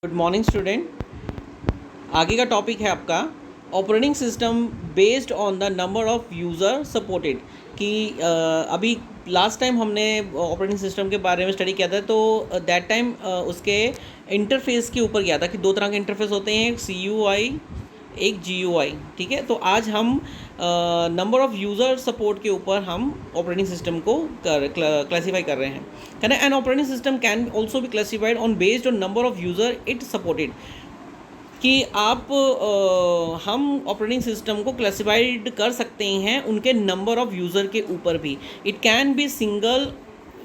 Good morning student. आगे का topic है आपका operating system based on the number of user supported. कि अभी लास्ट टाइम हमने ऑपरेटिंग सिस्टम के बारे में स्टडी किया था, तो दैट टाइम उसके इंटरफेस के ऊपर गया था कि दो तरह के इंटरफेस होते हैं, एक CUI एक GUI। ठीक है, तो आज हम नंबर ऑफ़ यूज़र सपोर्ट के ऊपर हम ऑपरेटिंग सिस्टम को क्लासीफाई कर रहे हैं। कहना an operating system can also be classified on based on number of user it supported. कि आप हम ऑपरेटिंग सिस्टम को क्लासिफाइड कर सकते हैं उनके नंबर ऑफ़ यूज़र के ऊपर भी। It can be single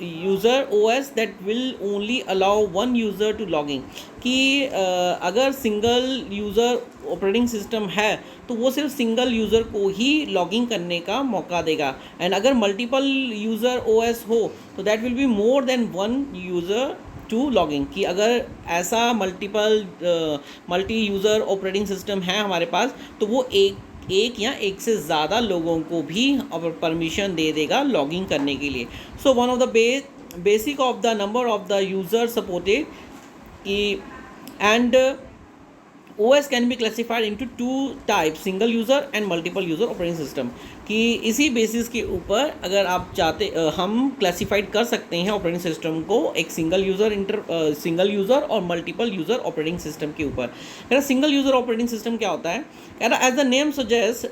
user OS that will only allow one user to logging. कि अगर सिंगल यूज़र ऑपरेटिंग सिस्टम है तो वो सिर्फ सिंगल यूज़र को ही लॉगिंग करने का मौका देगा। एंड अगर मल्टीपल यूज़र OS हो तो that will be more than one user to logging. कि अगर ऐसा मल्टी यूज़र ऑपरेटिंग सिस्टम है हमारे पास तो वो एक या एक से ज़्यादा लोगों को भी परमिशन दे देगा लॉगिंग करने के लिए। So one of the basic of the number of the user supported कि and OS can be classified into two type, single user and multiple user operating system. कि इसी बेसिस के ऊपर अगर आप चाहते हम क्लासीफाइड कर सकते हैं ऑपरेटिंग सिस्टम को एक सिंगल यूज़र और मल्टीपल यूज़र ऑपरेटिंग सिस्टम के ऊपर। कह रहा सिंगल यूज़र ऑपरेटिंग सिस्टम क्या होता है? कह रहा as the name suggest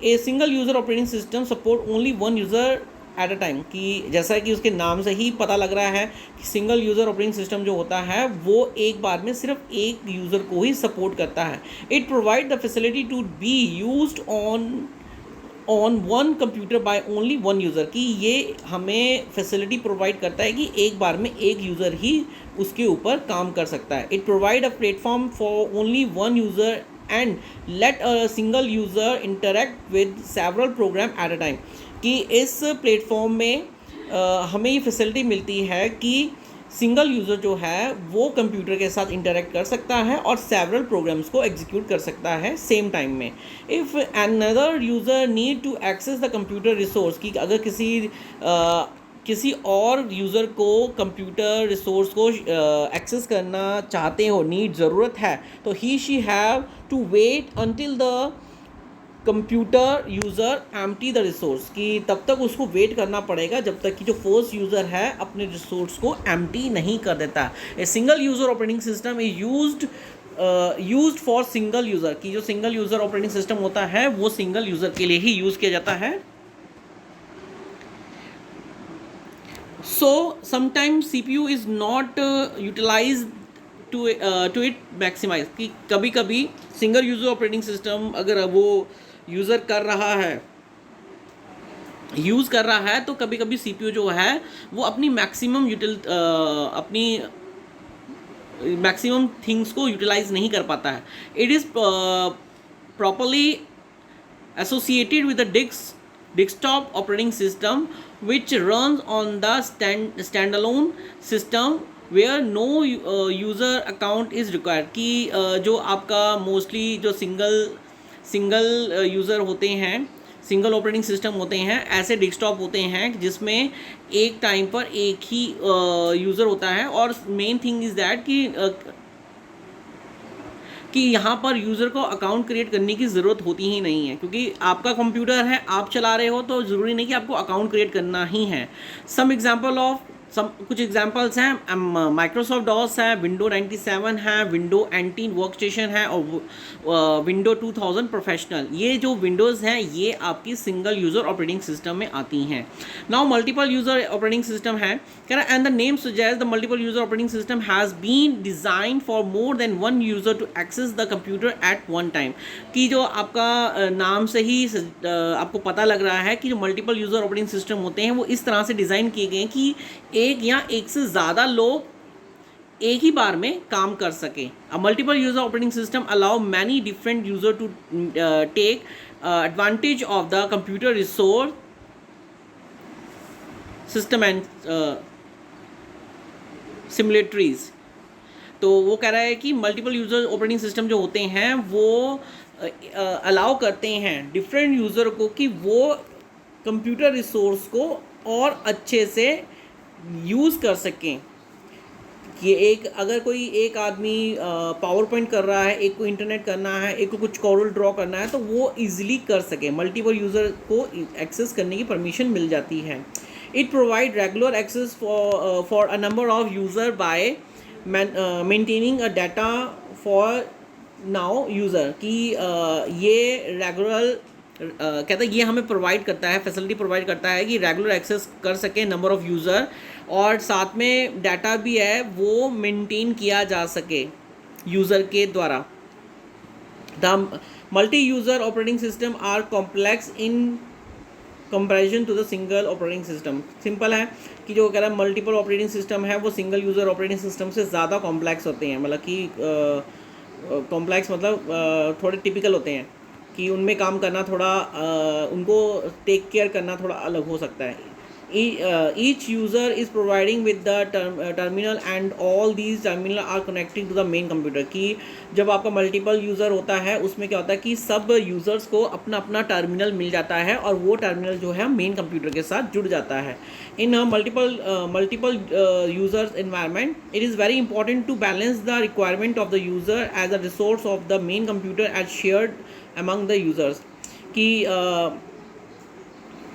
a single user operating system support only one user at a time. कि जैसा कि उसके नाम से ही पता लग रहा है कि सिंगल यूज़र ऑपरेटिंग सिस्टम जो होता है वो एक बार में सिर्फ एक यूज़र को ही सपोर्ट करता है। It provide the facility to be used on one computer by only one user. कि ये हमें फैसिलिटी प्रोवाइड करता है कि एक बार में एक यूज़र ही उसके ऊपर काम कर सकता है। It provide a platform for only one user and let a single user interact with several program at a time. कि इस प्लेटफॉर्म में हमें ये फैसिलिटी मिलती है कि सिंगल यूज़र जो है वो कंप्यूटर के साथ इंटरेक्ट कर सकता है और सेवरल प्रोग्राम्स को एग्जीक्यूट कर सकता है सेम टाइम में। If another user need to access the computer resource. कि अगर किसी और यूज़र को कंप्यूटर रिसोर्स को एक्सेस करना चाहते हो, ज़रूरत है, तो he she have to wait until the computer user empty the resource. कि तब तक उसको वेट करना पड़ेगा जब तक कि जो फर्स्ट यूज़र है अपने रिसोर्स को एम्प्टी नहीं कर देता। ए single user operating system is used for single user. की जो सिंगल यूज़र ऑपरेटिंग सिस्टम होता है वो सिंगल यूज़र के लिए ही यूज़ किया जाता है। So sometimes CPU is not utilize to it maximize. कि कभी कभी सिंगल यूज़र ऑपरेटिंग सिस्टम अगर वो यूज़ कर रहा है तो कभी कभी CPU जो है वो अपनी मैक्सिमम थिंग्स को यूटिलाइज नहीं कर पाता है। It is properly associated with the desktop operating system which runs on the standalone system where no user account is required। कि जो आपका मोस्टली जो सिंगल यूज़र होते हैं, सिंगल ऑपरेटिंग सिस्टम होते हैं, ऐसे डेस्कटॉप होते हैं जिसमें एक टाइम पर एक ही यूज़र होता है। और मेन थिंग इज़ दैट कि यहाँ पर यूज़र को अकाउंट क्रिएट करने की ज़रूरत होती ही नहीं है, क्योंकि आपका कंप्यूटर है, आप चला रहे हो, तो ज़रूरी नहीं कि आपको अकाउंट क्रिएट करना ही है। कुछ एग्जांपल्स हैं, माइक्रोसॉफ्ट डॉस है, विंडो 97 है, विंडो NT वर्क स्टेशन है और विंडो 2000 प्रोफेशनल। ये जो विंडोज़ हैं ये आपकी सिंगल यूज़र ऑपरेटिंग सिस्टम में आती हैं। Now multiple user operating system है, कह रहा and the name suggest the multiple user operating system has been design for more than one user to access the computer at one time. कि जो आपका नाम से ही आपको पता लग रहा है कि जो मल्टीपल यूज़र ऑपरेटिंग सिस्टम होते हैं वो इस तरह से डिज़ाइन किए गए हैं कि एक या एक से ज़्यादा लोग एक ही बार में काम कर सकें। A multiple user operating system allow many different user to take advantage of the computer resource system and simultaneously. तो वो कह रहा है कि मल्टीपल यूज़र ऑपरेटिंग सिस्टम जो होते हैं वो अलाउ करते हैं डिफरेंट यूज़र को कि वो कंप्यूटर रिसोर्स को और अच्छे से यूज़ कर सकें। कि एक अगर कोई एक आदमी पावर पॉइंट कर रहा है, एक को इंटरनेट करना है, एक को कुछ कॉरल ड्रॉ करना है, तो वो इजीली कर सके, मल्टीपल यूज़र को एक्सेस करने की परमिशन मिल जाती है. It provide regular access for a number of user by maintaining a data for now user कि ये रेगुलर कहता है ये हमें प्रोवाइड करता है, फैसिलिटी प्रोवाइड करता है कि रेगुलर एक्सेस कर सके नंबर ऑफ़ यूज़र, और साथ में डाटा भी है वो मेंटेन किया जा सके यूज़र के द्वारा. The multi user operating system are complex in comparison to the single operating system. Simple है कि जो कह रहा है मल्टीपल ऑपरेटिंग सिस्टम है वो सिंगल यूज़र ऑपरेटिंग सिस्टम से ज़्यादा कॉम्प्लेक्स होते हैं. मतलब कि कॉम्प्लेक्स मतलब थोड़े टिपिकल होते हैं कि उनमें काम करना थोड़ा उनको टेक केयर करना थोड़ा अलग हो सकता है. Each user is providing with the terminal and all these terminal are connecting to the main computer. कि जब आपका मल्टीपल यूज़र होता है उसमें क्या होता है कि सब यूज़र्स को अपना अपना टर्मिनल मिल जाता है और वो टर्मिनल जो है मेन कंप्यूटर के साथ जुड़ जाता है. In a multiple users environment, it is very important to balance the requirement of the user as a resource of the main computer as shared among the users. कि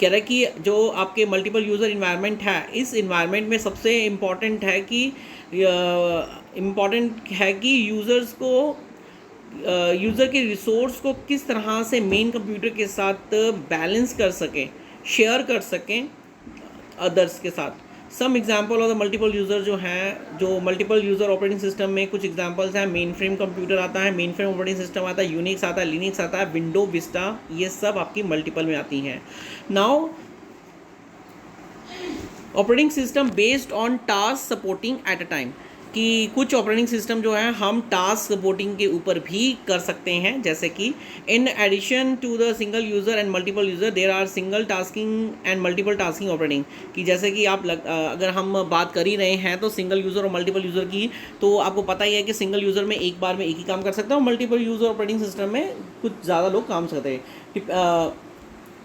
कह रहा है कि जो आपके मल्टीपल यूज़र इन्वायरमेंट है, इस environment में सबसे इम्पॉर्टेंट है कि यूज़र्स को यूज़र के रिसोर्स को किस तरह से मेन कंप्यूटर के साथ बैलेंस कर सकें, शेयर कर सकें अदर्स के साथ. Some example of the multiple user जो हैं, जो मल्टीपल यूज़र ऑपरेटिंग सिस्टम में कुछ एग्जांपल्स हैं. मेन फ्रेम कंप्यूटर आता है, मेन फ्रेम ऑपरेटिंग सिस्टम आता है, यूनिक्स आता है, लिनक्स आता है, विंडो विस्टा, ये सब आपकी मल्टीपल में आती हैं. Now operating system based on task supporting eight a time. कि कुछ ऑपरेटिंग सिस्टम जो है हम टास्क सपोर्टिंग के ऊपर भी कर सकते हैं, जैसे कि in addition to the single user and multiple user there are single tasking and multiple tasking operating. कि जैसे कि आप अगर हम बात कर ही रहे हैं तो सिंगल यूज़र और मल्टीपल यूज़र की, तो आपको पता ही है कि सिंगल यूज़र में एक बार में एक ही काम कर सकते हैं और मल्टीपल यूज़र ऑपरेटिंग सिस्टम में कुछ ज़्यादा लोग काम करते हैं.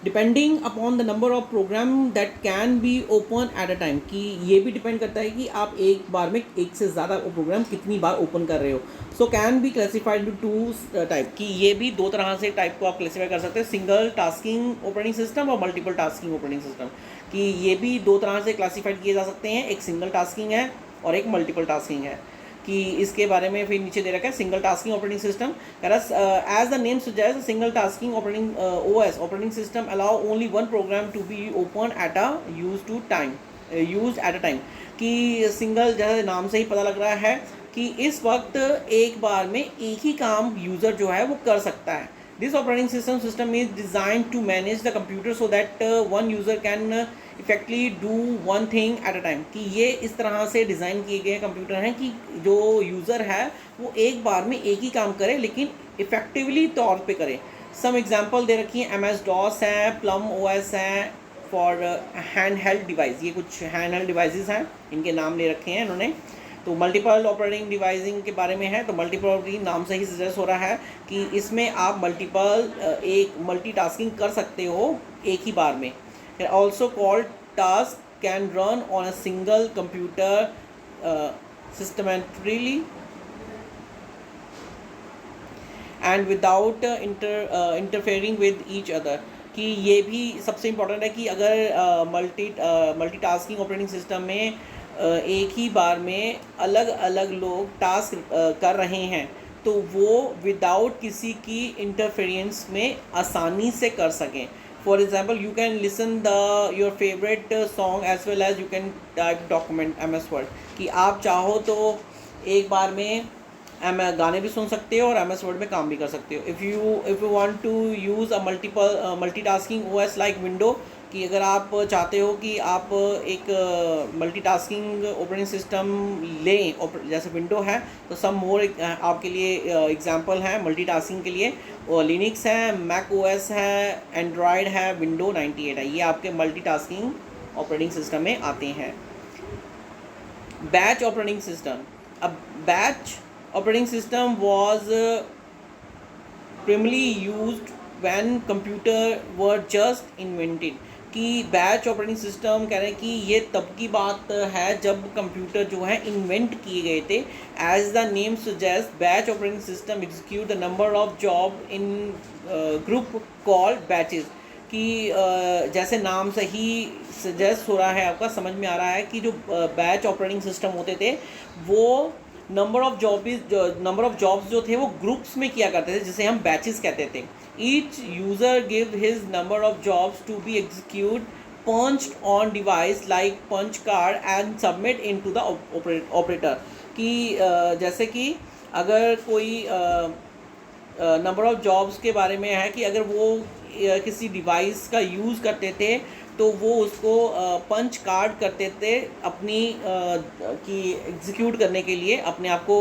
Depending upon the number of program that can be open at a time. कि ये भी डिपेंड करता है कि आप एक बार में एक से ज़्यादा प्रोग्राम कितनी बार ओपन कर रहे हो. So can be classified to two type. कि ये भी दो तरह से टाइप को आप क्लासीफाई कर सकते हैं, सिंगल टास्किंग ऑपरेटिंग सिस्टम और मल्टीपल टास्किंग ऑपरेटिंग सिस्टम. कि ये भी दो तरह से क्लासीफाइड किए जा सकते हैं, एक सिंगल टास्किंग है और एक मल्टीपल टास्किंग है. कि इसके बारे में फिर नीचे दे रखा है single tasking operating system. As the name suggest, single tasking operating OS operating system allow only one program to be open at a use at a time. कि सिंगल जैसे नाम से ही पता लग रहा है कि इस वक्त एक बार में एक ही काम यूज़र जो है वो कर सकता है. This operating system is design to manage the computer so that one user can effectively do one thing at a time. कि ये इस तरह से डिज़ाइन किए गए कंप्यूटर हैं कि जो यूज़र है वो एक बार में एक ही काम करे लेकिन इफ़ेक्टिवली तौर पे करे. सम एग्जांपल दे रखी हैं, MS-DOS है, प्लम OS है फॉर हैंड हेल्ड डिवाइस. ये कुछ हैंड हेल्ड डिवाइसेस हैं, इनके नाम ले रखे हैं इन्होंने. तो मल्टीपल ऑपरेटिंग डिवाइसिंग के बारे में है, तो मल्टीपल ऑपरेटिंग नाम से ही सजेस्ट हो रहा है कि इसमें आप एक मल्टीटास्किंग कर सकते हो एक ही बार में. Also called task can run on a single computer systematically and without interfering with each other. कि ये भी सबसे इम्पॉर्टेंट है कि अगर मल्टीटास्किंग ऑपरेटिंग सिस्टम में एक ही बार में अलग अलग लोग टास्क कर रहे हैं तो वो विदाउट किसी की इंटरफेरेंस में आसानी से कर सकें. For example, you can listen your favourite song as well as you can type document MS Word. कि आप चाहो तो एक बार में गाने भी सुन सकते हो और MS Word में काम भी कर सकते हो. If you want to use a multitasking OS like window. कि अगर आप चाहते हो कि आप एक मल्टीटास्किंग ऑपरेटिंग सिस्टम लें जैसे विंडो है, तो सम मोर आपके लिए एग्जांपल है मल्टीटास्किंग के लिए. और लिनक्स है, मैक OS है, एंड्रॉयड है, विंडो 98 है. ये आपके मल्टीटास्किंग ऑपरेटिंग सिस्टम में आते हैं. Batch operating system. अब batch operating system was primarily used when computer were just invented. कि बैच ऑपरेटिंग सिस्टम कह रहे हैं कि ये तब की बात है जब कंप्यूटर जो है इन्वेंट किए गए थे। As the name suggest batch operating system execute the number of job in group called batches, कि जैसे नाम से ही सजेस्ट हो रहा है, आपका समझ में आ रहा है कि जो बैच ऑपरेटिंग सिस्टम होते थे वो नंबर ऑफ जॉब्स जो थे वो ग्रुप्स में किया करते थे, जिसे हम बैचेस कहते थे। Each user give his number of jobs to be execute punched on device like punch card and submit into the operator, कि जैसे कि अगर कोई नंबर ऑफ़ जॉब्स के बारे में है कि अगर वो किसी डिवाइस का यूज़ करते थे तो वो उसको पंच कार्ड करते थे अपनी कि एग्जीक्यूट करने के लिए अपने आप को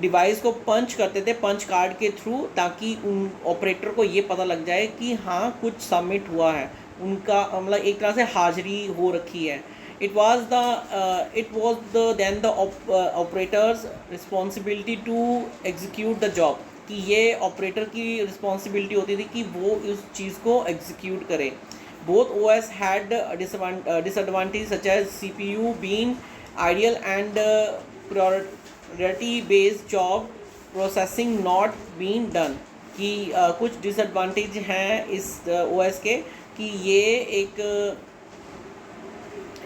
डिवाइस को पंच करते थे पंच कार्ड के थ्रू, ताकि उन ऑपरेटर को ये पता लग जाए कि हाँ कुछ सबमिट हुआ है, उनका मतलब एक तरह से हाजिरी हो रखी है। It was the then the operators responsibility to execute the job, कि ये ऑपरेटर की रिस्पॉन्सिबिलिटी होती थी कि वो इस चीज़ को एग्जीक्यूट करे। Both OS had disadvantages such as CPU being ideal and priority based job processing not being done, कि कुछ डिसएडवांटेज हैं इस OS के, कि ये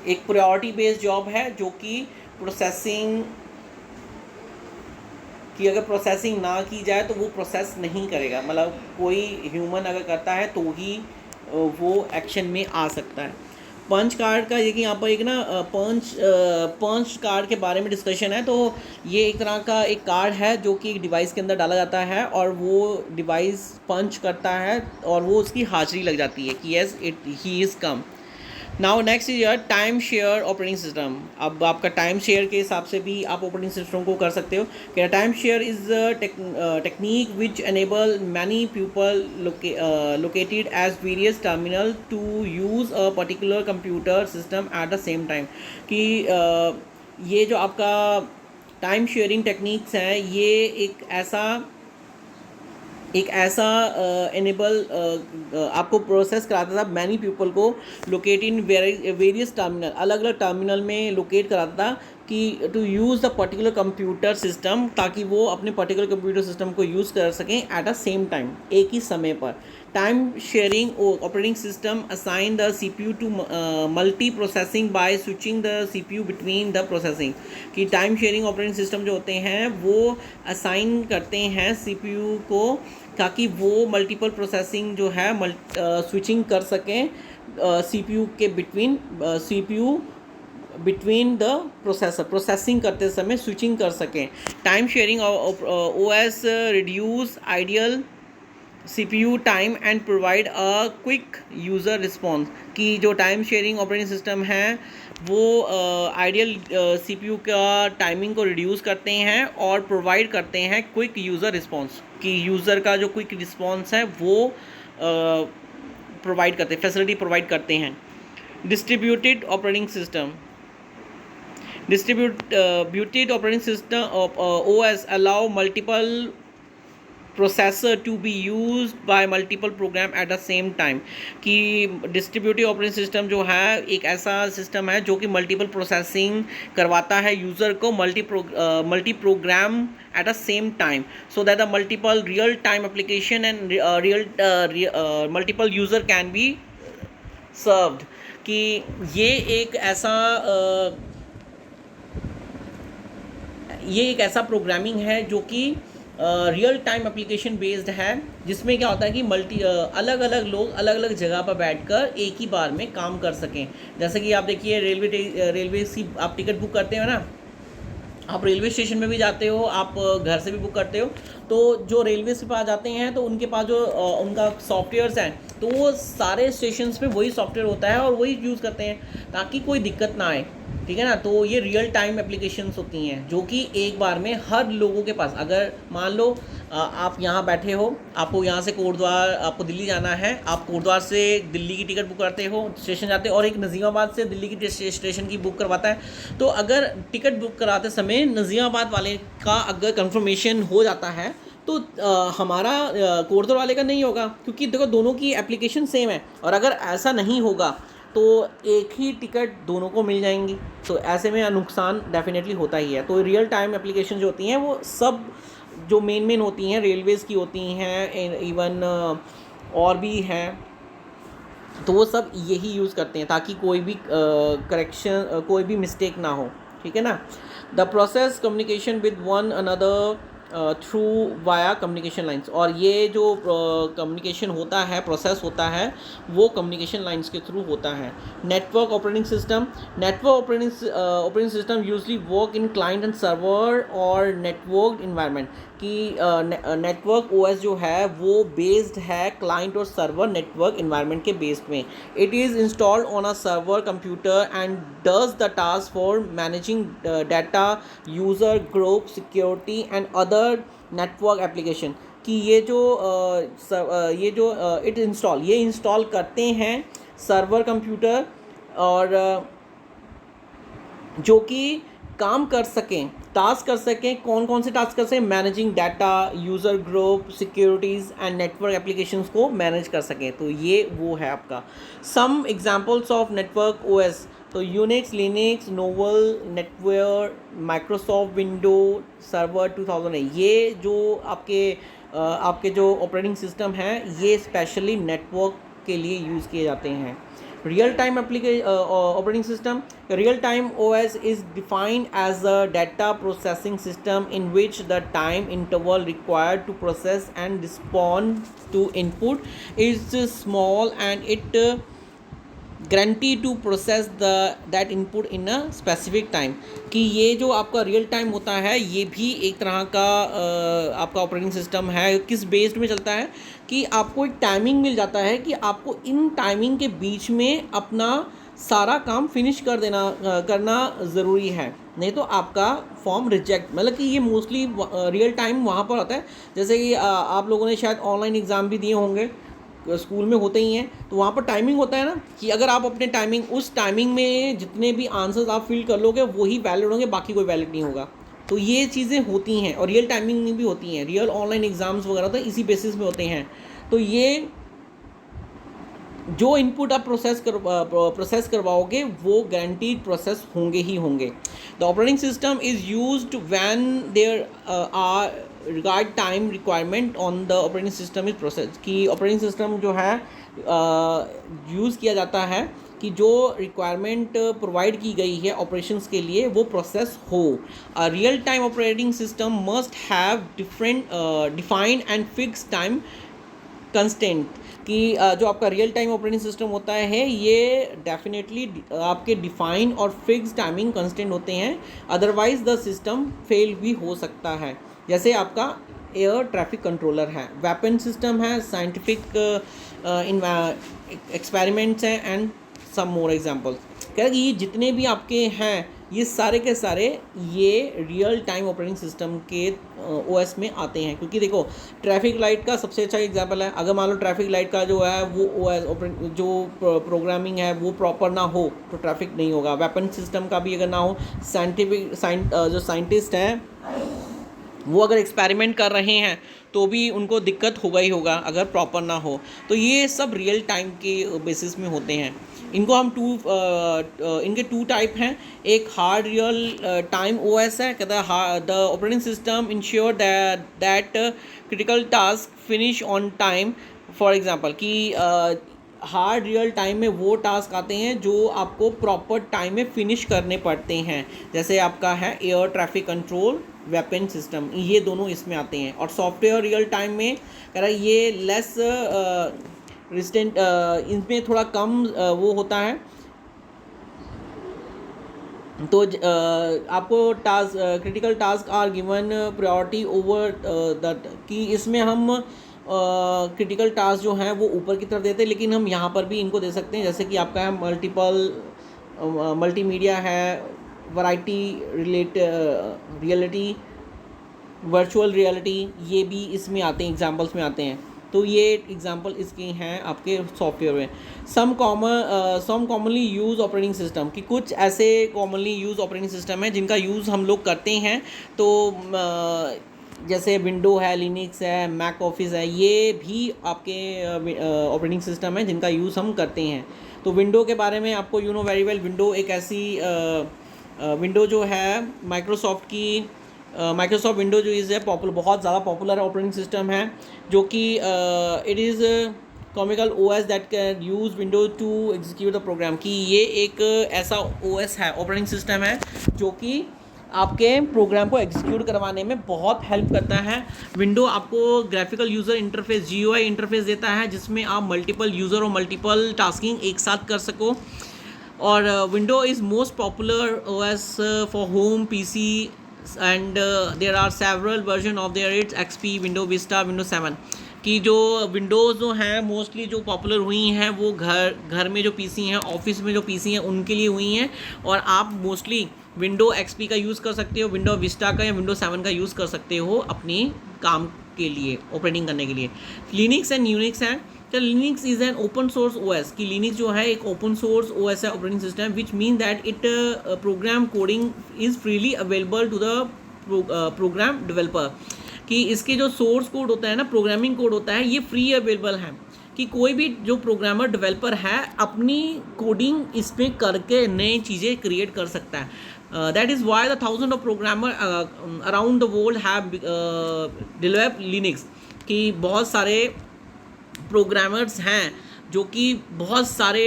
एक प्रायोरिटी बेस्ड जॉब है जो कि प्रोसेसिंग कि अगर प्रोसेसिंग ना की जाए तो वो प्रोसेस नहीं करेगा, मतलब कोई ह्यूमन अगर करता है तो ही वो एक्शन में आ सकता है। पंच कार्ड का ये कि यहाँ पर एक ना पंच कार्ड के बारे में डिस्कशन है। तो ये एक तरह का एक कार्ड है जो कि एक डिवाइस के अंदर डाला जाता है और वो डिवाइस पंच करता है और वो उसकी हाजिरी लग जाती है कि yes he is come. Now next is your time share operating system. अब आपका टाइम शेयर के हिसाब से भी आप ऑपरेटिंग सिस्टम को कर सकते हो कि time share is technique which enable many people located as various terminal to use a particular computer system at the same time, कि ये जो आपका टाइम शेयरिंग टेक्निक्स हैं ये एक ऐसा एनेबल आपको प्रोसेस कराता था मैनी पीपल को लोकेट इन वेरियस टर्मिनल, अलग अलग टर्मिनल में लोकेट कराता था कि to use the particular computer system, ताकि वो अपने पर्टिकुलर कंप्यूटर सिस्टम को यूज़ कर सकें एट अ सेम टाइम, एक ही समय पर। Time sharing operating system assign the CPU to multi processing by switching the CPU between the processing, कि टाइम शेयरिंग ऑपरेटिंग सिस्टम जो होते हैं वो असाइन करते हैं CPU को ताकि वो मल्टीपल प्रोसेसिंग जो है स्विचिंग कर सकें CPU के बिटवीन द प्रोसेसर, प्रोसेसिंग करते समय स्विचिंग कर सकें। Time sharing OS reduce ideal CPU time and provide a quick user response, कि जो टाइम शेयरिंग ऑपरेटिंग सिस्टम है वो आइडियल CPU का टाइमिंग को रिड्यूस करते हैं और प्रोवाइड करते हैं क्विक यूज़र रिस्पॉन्स, कि यूज़र का जो क्विक रिस्पॉन्स है वो प्रोवाइड करते हैं, फैसिलिटी प्रोवाइड करते हैं। Distributed operating system distributed operating system OS allow multiple processor to be used by multiple program at the same time, कि डिस्ट्रीब्यूटिव ऑपरेटिंग सिस्टम जो है एक ऐसा सिस्टम है जो कि मल्टीपल प्रोसेसिंग करवाता है यूज़र को multi programme at the same time so that the multiple real time application and multiple user can be served, कि ये एक ऐसा प्रोग्रामिंग है जो कि रियल टाइम एप्लीकेशन बेस्ड है, जिसमें क्या होता है कि अलग अलग लोग अलग अलग जगह पर बैठकर एक ही बार में काम कर सकें। जैसे कि आप देखिए रेलवे की आप टिकट बुक करते हो ना, आप रेलवे स्टेशन में भी जाते हो, आप घर से भी बुक करते हो, तो जो रेलवे के पास जाते हैं तो उनके पास जो उनका सॉफ्टवेयर्स हैं तो वो सारे स्टेशंस पे वही सॉफ्टवेयर होता है और वही यूज़ करते हैं ताकि कोई दिक्कत ना आए, ठीक है ना। तो ये रियल टाइम एप्लीकेशंस होती हैं जो कि एक बार में हर लोगों के पास, अगर मान लो आप यहाँ बैठे हो, आपको यहाँ से कोटद्वार आपको दिल्ली जाना है, आप कोटद्वार से दिल्ली की टिकट बुक करते हो, स्टेशन जाते हो, और एक नज़ीमाबाद से दिल्ली की स्टेशन की बुक करवाता है, तो अगर टिकट बुक कराते समय नज़ीमाबाद वाले का अगर कंफर्मेशन हो जाता है तो हमारा कोर्सर वाले का नहीं होगा, क्योंकि देखो दोनों की एप्लीकेशन सेम है, और अगर ऐसा नहीं होगा तो एक ही टिकट दोनों को मिल जाएंगी, तो ऐसे में नुकसान डेफिनेटली होता ही है। तो रियल टाइम एप्लीकेशन जो होती हैं वो सब जो मेन होती हैं रेलवेज़ की होती हैं, इवन और भी हैं, तो वो सब यही यूज़ करते हैं ताकि कोई भी करेक्शन कोई भी मिस्टेक ना हो, ठीक है ना। The process communication with one another through via communication lines, और ये जो कम्युनिकेशन होता है, प्रोसेस होता है, वो कम्युनिकेशन लाइंस के थ्रू होता है। Network operating system, network operating system usually work in client and server और नेटवर्क इन्वायरमेंट, कि नेटवर्क ओएस जो है वो बेस्ड है क्लाइंट और सर्वर नेटवर्क इन्वायरमेंट के बेस्ड में। It is installed on a server computer and does the task for managing data, user group, security and other network application, कि ये जो ये इंस्टॉल करते हैं सर्वर कंप्यूटर, और जो कि काम कर सकें, टास्क कर सकें, कौन कौन से टास्क कर सकें, managing data, user group, securities and network applications को मैनेज कर सकें। तो ये वो है आपका some examples of network OS. तो Unix, Linux, Novell, NetWare, Microsoft Windows server 2008, ये जो आपके जो ऑपरेटिंग सिस्टम हैं ये स्पेशली नेटवर्क के लिए यूज़ किए जाते हैं। Real time operating system, real time OS is defined as a data processing system in which the time interval required to process and respond to input is small, and it guarantee to process that input in a specific time, कि ये जो आपका real time होता है ये भी एक तरह का आपका ऑपरेटिंग सिस्टम है। किस बेस्ड में चलता है कि आपको एक टाइमिंग मिल जाता है कि आपको इन टाइमिंग के बीच में अपना सारा काम फिनिश करना ज़रूरी है, नहीं तो आपका फॉर्म रिजेक्ट, मतलब कि ये मोस्टली रियल टाइम वहाँ पर होता है। जैसे कि आप लोगों ने शायद ऑनलाइन एग्ज़ाम भी दिए होंगे, स्कूल में होते ही हैं, तो वहाँ पर टाइमिंग होता है ना, कि अगर आप अपने उस टाइमिंग में जितने भी आंसर्स आप फिल कर लोगे वही वैलिड होंगे, बाकी कोई वैलिड नहीं होगा। तो ये चीज़ें होती हैं, और रियल टाइमिंग में भी होती हैं, रियल ऑनलाइन एग्ज़ाम्स वगैरह तो इसी बेसिस में होते हैं। तो ये जो इनपुट आप प्रोसेस करवाओगे वो गारंटीड प्रोसेस होंगे ही होंगे। The operating system is used when there are regard time requirement on the operating system is process, कि ऑपरेटिंग सिस्टम जो है यूज़ किया जाता है कि जो रिक्वायरमेंट प्रोवाइड की गई है ऑपरेशंस के लिए वो प्रोसेस हो। Real time operating system must have defined and fix time constant, कि जो आपका रियल टाइम ऑपरेटिंग सिस्टम होता है ये डेफिनेटली आपके डिफाइन और फिक्स टाइमिंग कंस्टेंट होते हैं, अदरवाइज द सिस्टम फेल भी हो सकता है। जैसे आपका एयर ट्रैफिक कंट्रोलर है, वेपन सिस्टम है, साइंटिफिक एक्सपेरिमेंट्स हैं, एंड सम मोर एग्जांपल्स। कह रहे कि ये जितने भी आपके हैं ये सारे के सारे ये रियल टाइम ऑपरेटिंग सिस्टम के ओएस में आते हैं। क्योंकि देखो ट्रैफिक लाइट का सबसे अच्छा एग्जांपल है, अगर मान लो ट्रैफिक लाइट का जो है वो ओएस जो प्रोग्रामिंग है वो प्रॉपर ना हो तो ट्रैफिक नहीं होगा। वेपन सिस्टम का भी अगर ना हो, जो साइंटिस्ट हैं वो अगर एक्सपेरिमेंट कर रहे हैं तो भी उनको दिक्कत होगा ही होगा अगर प्रॉपर ना हो। तो ये सब रियल टाइम के बेसिस में होते हैं। इनको हम इनके टू टाइप हैं, एक हार्ड रियल टाइम ओएस है, कहता है the operating system ensure that critical task finish on time. For example कि हार्ड रियल टाइम में वो टास्क आते हैं जो आपको प्रॉपर टाइम में फिनिश करने पड़ते हैं, जैसे आपका है air traffic control, weapon system, ये दोनों इसमें आते हैं। और सॉफ्टवेयर रियल टाइम में कह रहा है ये लेस रिस्टेंट, इनमें थोड़ा कम वो होता है। तो आपको critical task are given priority over the, कि इसमें हम क्रिटिकल टास्क जो हैं वो ऊपर की तरफ देते हैं, लेकिन हम यहाँ पर भी इनको दे सकते हैं। जैसे कि आपका है मल्टीमीडिया है, वैरायटी रियलिटी, वर्चुअल रियलिटी, ये भी इसमें आते हैं, एग्जांपल्स में आते हैं। तो ये एग्जांपल इसके हैं आपके सॉफ्टवेयर में। सम कॉमनली यूज़ ऑपरेटिंग सिस्टम, कि कुछ ऐसे कॉमनली यूज़ ऑपरेटिंग सिस्टम है जिनका यूज़ हम लोग करते हैं। तो जैसे विंडो है, लिनक्स है, मैक ऑफिस है, ये भी आपके ऑपरेटिंग सिस्टम है जिनका यूज़ हम करते हैं। तो विंडो के बारे में आपको you know very well, window एक ऐसी विंडो जो है माइक्रोसॉफ्ट की, माइक्रोसॉफ्ट विंडो जो इज़ है पॉपुलर, बहुत ज़्यादा पॉपुलर ऑपरेटिंग सिस्टम है, जो कि it is commercial OS that can use window to execute the program, कि ये एक ऐसा ओएस है, ऑपरेटिंग सिस्टम है, जो कि आपके प्रोग्राम को एग्जीक्यूट करवाने में बहुत हेल्प करता है। विंडो आपको graphical user interface, GUI interface देता है, जिसमें आप मल्टीपल यूज़र और मल्टीपल टास्किंग एक साथ कर सको। और window is most popular OS for home PC, and there are several version of there, it's XP, window vista, window 7, कि जो विंडोज़ जो हैं मोस्टली जो पॉपुलर हुई हैं वो घर में जो PC हैं, ऑफिस में जो PC हैं, उनके लिए हुई हैं। और आप मोस्टली विंडो XP का यूज़ कर सकते हो, विंडो विस्टा का या विंडो 7 का यूज़ कर सकते हो अपनी काम के लिए, ऑपरेटिंग करने के लिए। लिनक्स एंड यूनिक्स हैं। तो Linux is an open source OS, कि लिनक्स जो है एक ओपन सोर्स OS है, operating system, which mean that it program coding is freely available to the program developer, कि इसके जो सोर्स कोड होता है ना, प्रोग्रामिंग कोड होता है, ये फ्री अवेलेबल है, कि कोई भी जो प्रोग्रामर डेवलपर है अपनी कोडिंग इसमें करके नई चीज़ें क्रिएट कर सकता है। That is why the thousand of programmer around the world have develop Linux, कि बहुत सारे प्रोग्रामर्स हैं जो कि बहुत सारे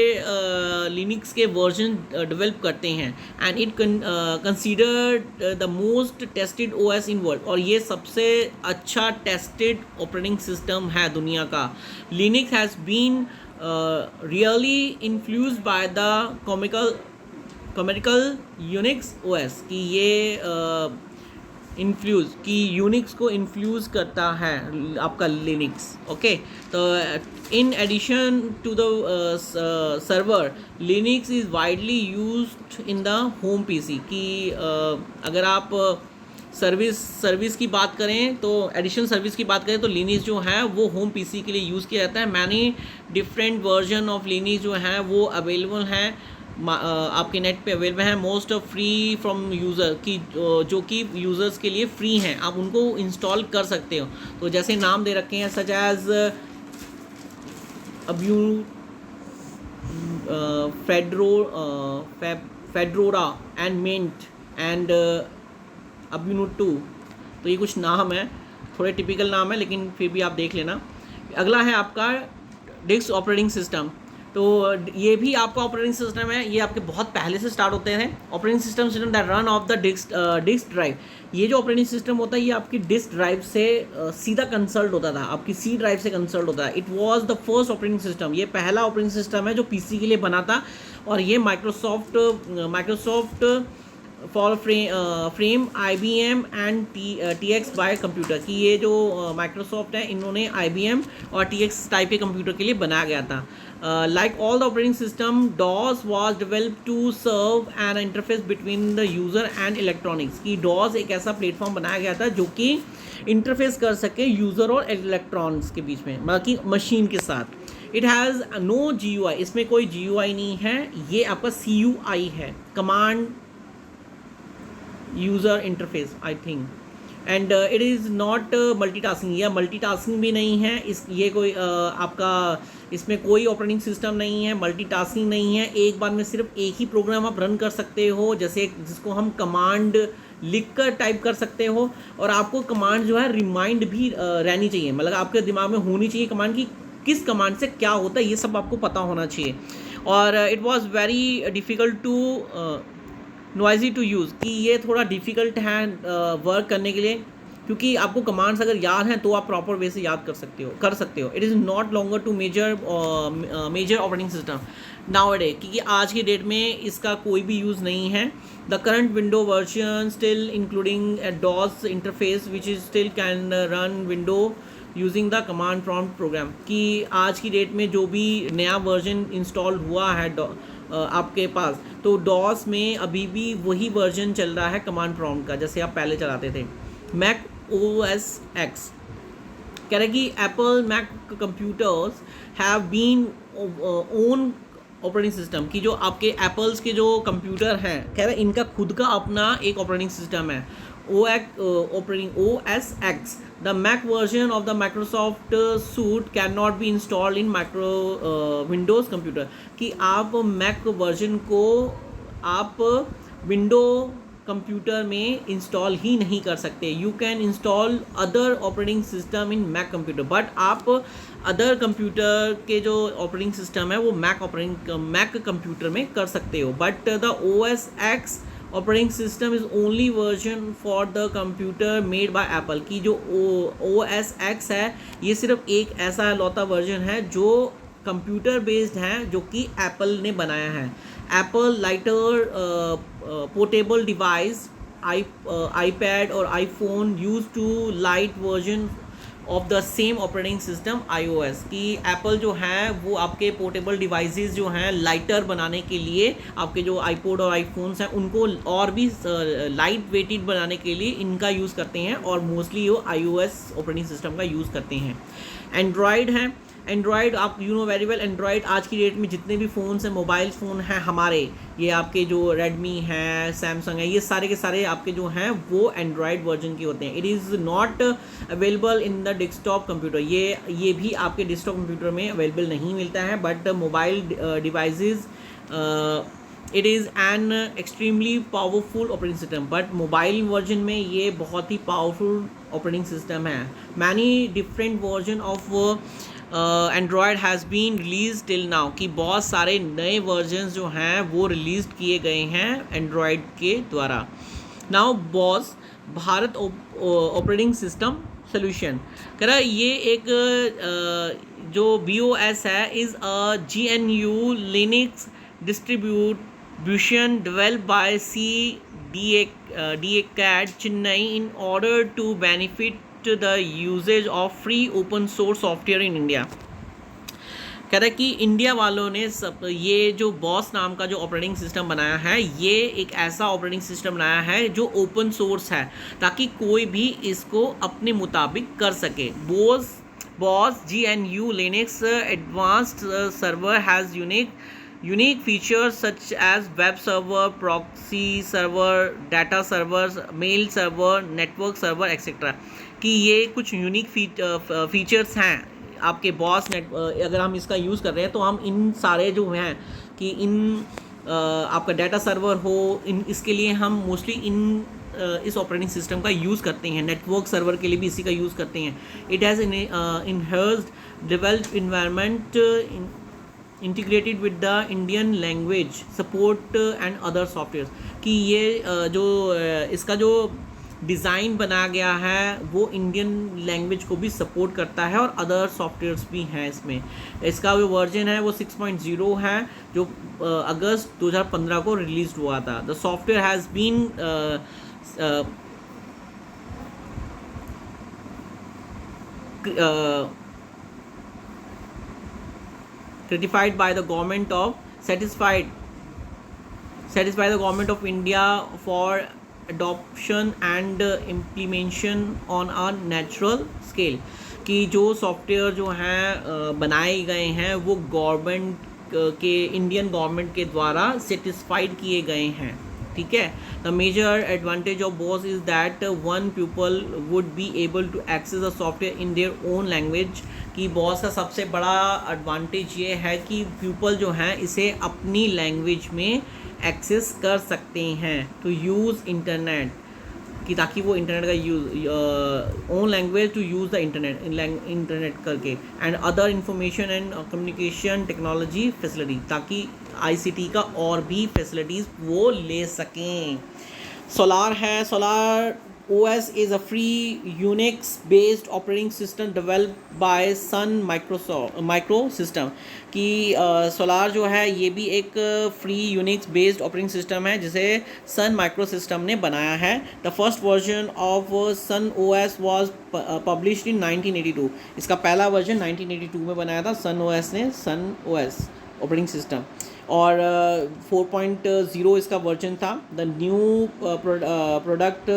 लिनक्स के वर्जन डेवलप करते हैं, and it considered the most tested OS in world, और ये सबसे अच्छा टेस्टेड ऑपरेटिंग सिस्टम है दुनिया का। Linux has been really influenced by the commercial Unix OS, कि ये इन्फ्लूज़, कि यूनिक्स को इन्फ्लूज़ करता है आपका लिनक्स। ओके, तो in addition to the server, Linux is widely used in the home PC, कि अगर आप सर्विस की बात करें, तो एडिशनल सर्विस की बात करें, तो लिनक्स जो है वो होम PC के लिए यूज़ किया जाता है। Many different version of Linux जो हैं वो अवेलेबल हैं, आपके नेट पे अवेलेबल हैं, most of free from user, की जो कि यूज़र्स के लिए फ्री हैं, आप उनको इंस्टॉल कर सकते हो। तो जैसे नाम दे रखे हैं, सच एज अब्यू, Fedora and Mint and Ubuntu, तो ये कुछ नाम है, थोड़े टिपिकल नाम है, लेकिन फिर भी आप देख लेना। अगला है आपका डिस्क ऑपरेटिंग सिस्टम। तो ये भी आपका ऑपरेटिंग सिस्टम है, ये आपके बहुत पहले से स्टार्ट होते हैं। Operating system that run of the disk drive, ये जो ऑपरेटिंग सिस्टम होता है ये आपकी डिस्क ड्राइव से सीधा कंसल्ट होता था, आपकी C ड्राइव से कंसल्ट होता है। It was the first operating system, ये पहला ऑपरेटिंग सिस्टम है जो PC के लिए बना था, और ये Microsoft for frame IBM and TX bye computer, की ये जो माइक्रोसॉफ्ट है इन्होंने IBM और TX टाइप के कंप्यूटर के लिए बनाया गया था। Like all the operating system, DOS was developed to serve an interface between the user and electronics, कि DOS एक ऐसा प्लेटफॉर्म बनाया गया था जो कि इंटरफेस कर सके यूज़र और इलेक्ट्रॉनिक्स के बीच में, मतलब कि मशीन के साथ। इट हैज़ नो GUI, इसमें कोई GUI नहीं है, ये आपका CUI है, command user interface I think, and it is not multitasking, या मल्टीटास्किंग भी नहीं है, इस ये कोई आपका इसमें कोई ऑपरेटिंग सिस्टम नहीं है, मल्टीटास्किंग नहीं है, एक बार में सिर्फ एक ही प्रोग्राम आप रन कर सकते हो, जैसे जिसको हम कमांड लिख कर टाइप कर सकते हो, और आपको कमांड जो है रिमाइंड भी रहनी चाहिए, मतलब आपके दिमाग में होनी चाहिए कमांड की किस कमांड से क्या होता है, ये सब आपको पता होना चाहिए। और it was very difficult to noisy to use, कि ये थोड़ा डिफ़िकल्ट है वर्क करने के लिए, क्योंकि आपको कमांड्स अगर याद हैं तो आप प्रॉपर वे से याद कर सकते हो। It is not longer to major operating system now day, क्योंकि आज की डेट में इसका कोई भी यूज़ नहीं है। The current window version still including DOS interface which is still can run window using the command prompt program, कि आज की डेट में जो भी नया वर्जन इंस्टॉल हुआ है आपके पास, तो DOS में अभी भी वही वर्जन चल रहा है कमांड प्रॉम्प्ट का, जैसे आप पहले चलाते थे। मैक OS X कह रहे कि Apple Mac computers have been own operating system, की जो आपके एप्पल्स के जो कंप्यूटर हैं, कह रहे इनका खुद का अपना एक ऑपरेटिंग सिस्टम है। OS X. The Mac version of the Microsoft Suite cannot be installed in Windows computer. कि आप Mac वर्जन को आप विंडो कंप्यूटर में इंस्टॉल ही नहीं कर सकते. You can install other operating system in Mac computer, but आप अदर कंप्यूटर के जो ऑपरेटिंग सिस्टम है वो मैक कंप्यूटर में कर सकते हो. But the OS X operating system is only version for the computer made by Apple. की जो OS X है ये सिर्फ एक ऐसा लौता वर्जन है जो कंप्यूटर बेस्ड है जो कि एप्पल ने बनाया है. Apple lighter portable device iPad और iPhone use to light version of the same operating system iOS. कि एप्पल जो है वो आपके पोर्टेबल डिवाइसेस जो हैं लाइटर बनाने के लिए, आपके जो iPod और iPhones हैं उनको और भी लाइट वेटेड बनाने के लिए इनका यूज़ करते हैं, और मोस्टली वो iOS ऑपरेटिंग सिस्टम का यूज़ करते हैं. एंड्रॉयड है. एंड्रॉयड आप you know very well, Android आज की डेट में जितने भी फ़ोन्स हैं, मोबाइल फ़ोन हैं हमारे, ये आपके जो रेडमी है, सैमसंग है, ये सारे के सारे आपके जो हैं वो एंड्रॉयड वर्जन के होते हैं. It is not available in the desktop computer. ये भी आपके डेस्कटॉप कंप्यूटर में अवेलेबल नहीं मिलता है. But mobile devices it is an extremely powerful operating system. But mobile version में ये बहुत ही पावरफुल ऑपरेटिंग सिस्टम है. Many different version of Android has been release till now. कि बहुत सारे नए वर्जन्स जो हैं वो रिलीज किए गए हैं एंड्रॉयड के द्वारा. Now boss Bharat operating system solution कह रहा है ये एक जो BOS है is a GNU Linux distribution developed by DACAD Chennai in order to benefit the usage of free open source software in India. कह रहा है कि इंडिया वालों ने ये जो बॉस नाम का जो ऑपरेटिंग सिस्टम बनाया है, ये एक ऐसा ऑपरेटिंग सिस्टम बनाया है जो ओपन सोर्स है ताकि कोई भी इसको अपने मुताबिक कर सके. Boss GNU Linux advanced server has unique features such as web server, proxy server, data servers, mail server, network server etc. कि ये कुछ यूनिक फीचर्स हैं आपके बॉस नेट. अगर हम इसका यूज़ कर रहे हैं तो हम इन सारे जो हैं कि इन आपका डाटा सर्वर हो, इसके लिए हम मोस्टली इस ऑपरेटिंग सिस्टम का यूज़ करते हैं. नेटवर्क सर्वर के लिए भी इसी का यूज़ करते हैं. It has enhanced developed environment integrated with the Indian language support and other software. कि ये जो इसका जो डिज़ाइन बनाया गया है वो इंडियन लैंग्वेज को भी सपोर्ट करता है और अदर सॉफ्टवेयर्स भी हैं इसमें. इसका जो वर्जन है वो 6.0 है जो अगस्त 2015 को रिलीज हुआ था. The software has been certified by the government of satisfy the government of India for adoption and implementation on a natural scale. कि जो सॉफ्टवेयर जो हैं बनाए गए हैं वो गवर्नमेंट के इंडियन गवर्नमेंट के द्वारा सेटिस्फाइड किए गए हैं. ठीक है. The major advantage of BOSS is that one people would be able to access the software in their own language. कि बॉस का सबसे बड़ा एडवांटेज ये है कि पीपल जो हैं इसे अपनी लैंग्वेज में एक्सेस कर सकते हैं टू यूज़ इंटरनेट. कि ताकि वो इंटरनेट का use own language to use the internet करके and other information and communication technology facility, ताकि ICT का और भी फैसिलिटीज़ वो ले सकें. सोलार है. Solar OS is a free Unix based operating system developed by Sun Microsystem. कि सोलार जो है ये भी एक free Unix based operating system है जिसे सन माइक्रोसिस्टम ने बनाया है. The first version of Sun OS was published in 1982. इसका पहला वर्जन 1982 में बनाया था सन OS ने, सन OS ऑपरेटिंग सिस्टम. और 4.0 इसका वर्जन था. The new product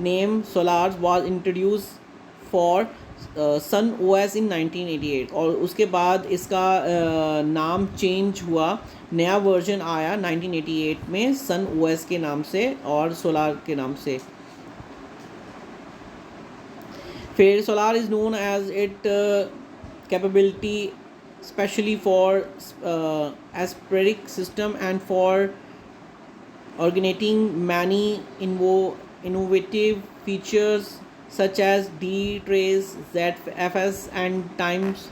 name Solar was introduce for Sun OS in 1988. और उसके बाद इसका नाम चेंज हुआ, नया वर्जन आया 1988 में सन OS के नाम से और सोलार के नाम से. फिर Solar is known as it capability especially for aspheric system and for originating many innovative features such as D-trace, ZFS and times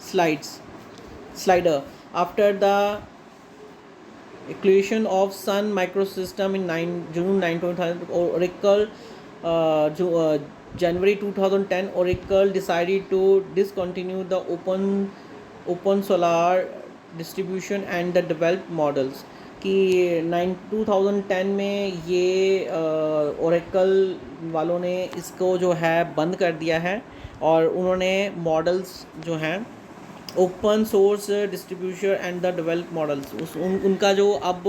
slider. After the acquisition of Sun Microsystem in June 9, 2000, Oracle January 2010, Oracle decided to discontinue the open solar distribution and the developed models. कि 2010 में ये Oracle वालों ने इसको जो है बंद कर दिया है और उन्होंने मॉडल्स जो हैं open source distribution and the develop models उनका जो अब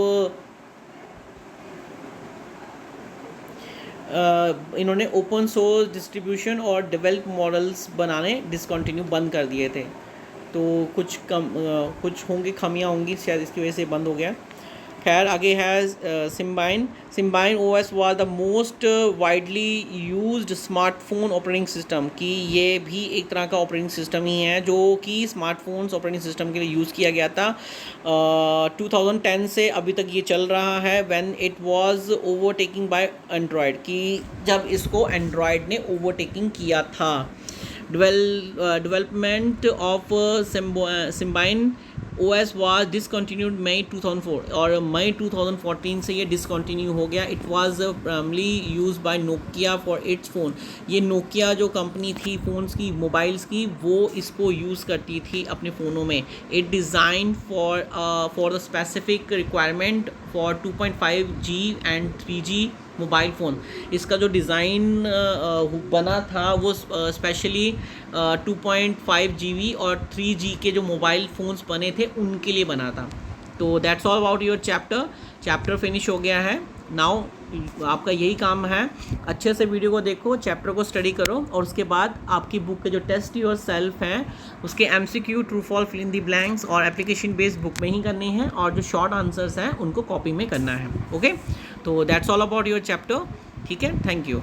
इन्होंने ओपन सोर्स डिस्ट्रीब्यूशन और डेवलप मॉडल्स बनाने डिसकंटिन्यू बंद कर दिए थे। तो कुछ होंगे खामियां होंगी शायद इसकी वजह से बंद हो गया। खैर आगे है सिम्बाइन OS was the most widely used smartphone operating system कि ये भी एक तरह का ऑपरेटिंग सिस्टम ही है जो कि स्मार्टफोन्स ऑपरेटिंग सिस्टम के लिए यूज़ किया गया था। 2010 से अभी तक ये चल रहा है when it was overtaking by Android कि जब इसको एंड्रॉयड ने ओवरटेकिंग किया था। Development of Symbian OS was discontinued May 2004 और मई 2014 से ये डिसकंटिन्यू हो गया। It was primarily used by Nokia for its phone. ये नोकिया जो कंपनी थी फ़ोन्स की मोबाइल्स की वो इसको यूज़ करती थी अपने फ़ोनों में। It design for the specific requirement for 2.5G and 3G mobile phone. इसका जो डिज़ाइन बना था वो स्पेशली 2.5GB और 3G के जो मोबाइल फ़ोन्स बने थे उनके लिए बना था। तो that's all about your chapter finish हो गया है। नाउ आपका यही काम है, अच्छे से वीडियो को देखो, चैप्टर को स्टडी करो और उसके बाद आपकी बुक के जो टेस्ट योर सेल्फ हैं उसके MCQ true false fill in the blanks और एप्लीकेशन बेस्ड बुक में ही करने हैं और जो शॉर्ट आंसर्स हैं उनको कॉपी में करना है। ओके, तो that's all about your chapter. ठीक है, थैंक यू।